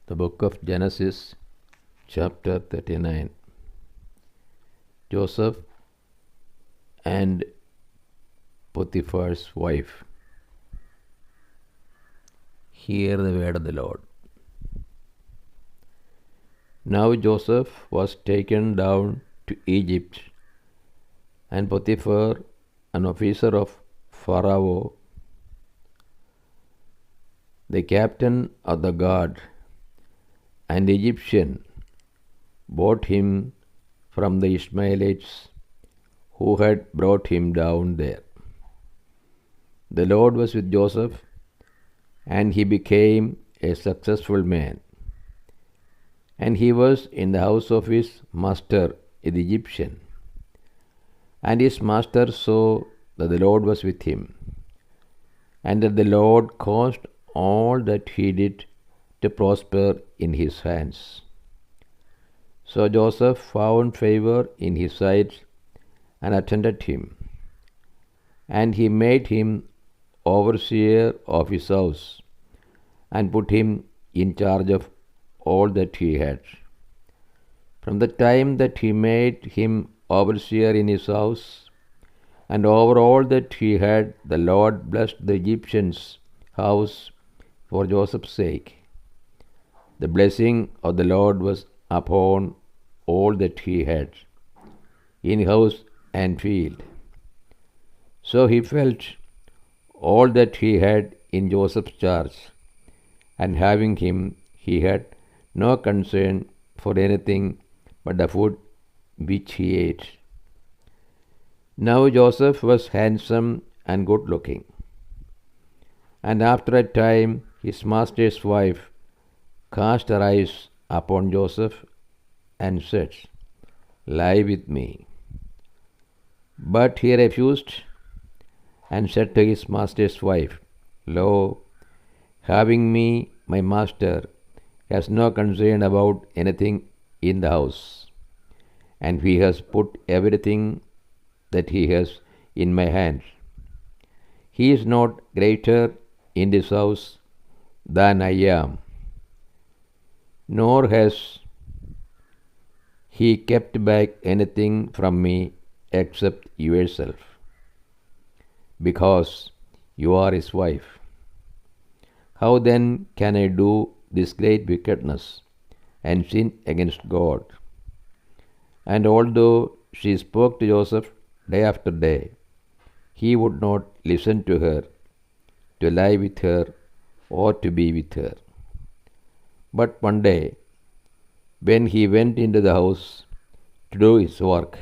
The book of Genesis, chapter 39. Joseph and Potiphar's wife. Hear the word of the Lord. Now Joseph was taken down to Egypt, and Potiphar, an officer of Pharaoh, the captain of the guard, and the Egyptian, bought him from the Ishmaelites who had brought him down there. The Lord was with Joseph, and he became a successful man. And he was in the house of his master, the Egyptian. And his master saw that the Lord was with him, and that the Lord caused all that he did to prosper in his hands. So Joseph found favor in his sight and attended him. And he made him overseer of his house and put him in charge of all that he had. From the time that he made him overseer in his house and over all that he had, the Lord blessed the Egyptian's house for Joseph's sake. The blessing of the Lord was upon all that he had, in house and field. So he felt all that he had in Joseph's charge, and having him, he had no concern for anything but the food which he ate. Now Joseph was handsome and good looking. And after a time, his master's wife cast her eyes upon Joseph and said, "Lie with me." But he refused and said to his master's wife, "Lo, having me, my master has no concern about anything in the house, and he has put everything that he has in my hands. He is not greater in this house than I am, nor has he kept back anything from me except yourself, because you are his wife. How then can I do this great wickedness and sin against God?" And although she spoke to Joseph day after day, he would not listen to her, to lie with her, or to be with her. But one day, when he went into the house to do his work,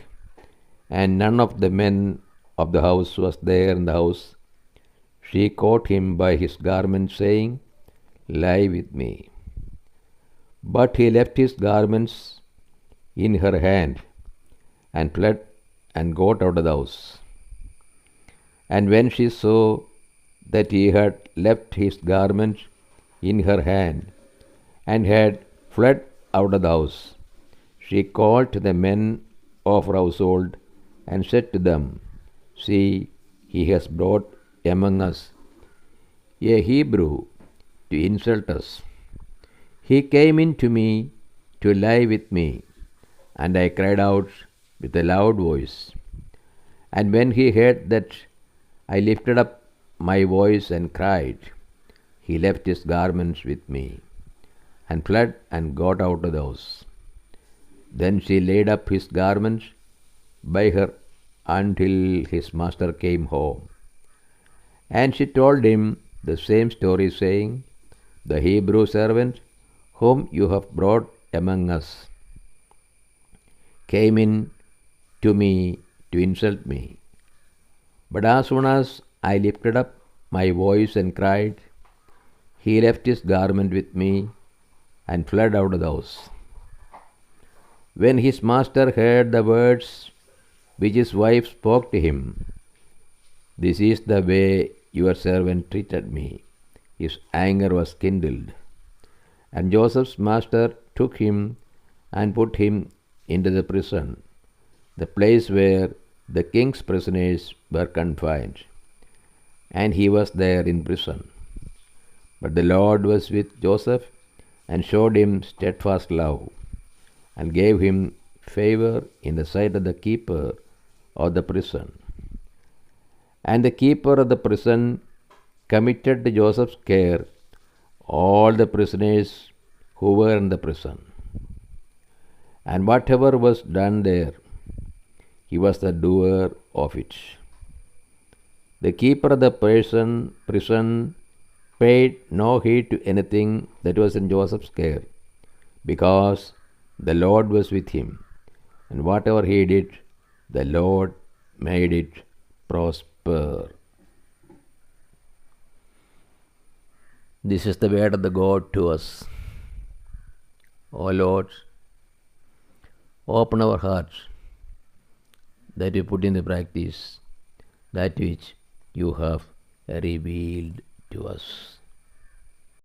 and none of the men of the house was there in the house, she caught him by his garment, saying, "Lie with me." But he left his garments in her hand and fled and got out of the house. And when she saw that he had left his garments in her hand and had fled out of the house, she called to the men of her household and said to them, "See, he has brought among us a Hebrew to insult us. He came in to me to lie with me, and I cried out with a loud voice. And when he heard that I lifted up my voice and cried, he left his garments with me and fled and got out of the house. Then she laid up his garments by her until his master came home. And she told him the same story, saying, 'The Hebrew servant whom you have brought among us came in to me to insult me. But as soon as I lifted up my voice and cried, he left his garment with me and fled out of the house.' When his master heard the words which his wife spoke to him, 'This is the way your servant treated me,' his anger was kindled. And Joseph's master took him and put him into the prison, the place where the king's prisoners were confined. And he was there in prison. But the Lord was with Joseph, and showed him steadfast love, and gave him favor in the sight of the keeper of the prison. And the keeper of the prison committed to Joseph's care all the prisoners who were in the prison. And whatever was done there, he was the doer of it. The keeper of the prison paid no heed to anything that was in Joseph's care, because the Lord was with him, and whatever he did, the Lord made it prosper. This is the word of the God to us. O Lord, open our hearts that we put into practice that which you have revealed to us.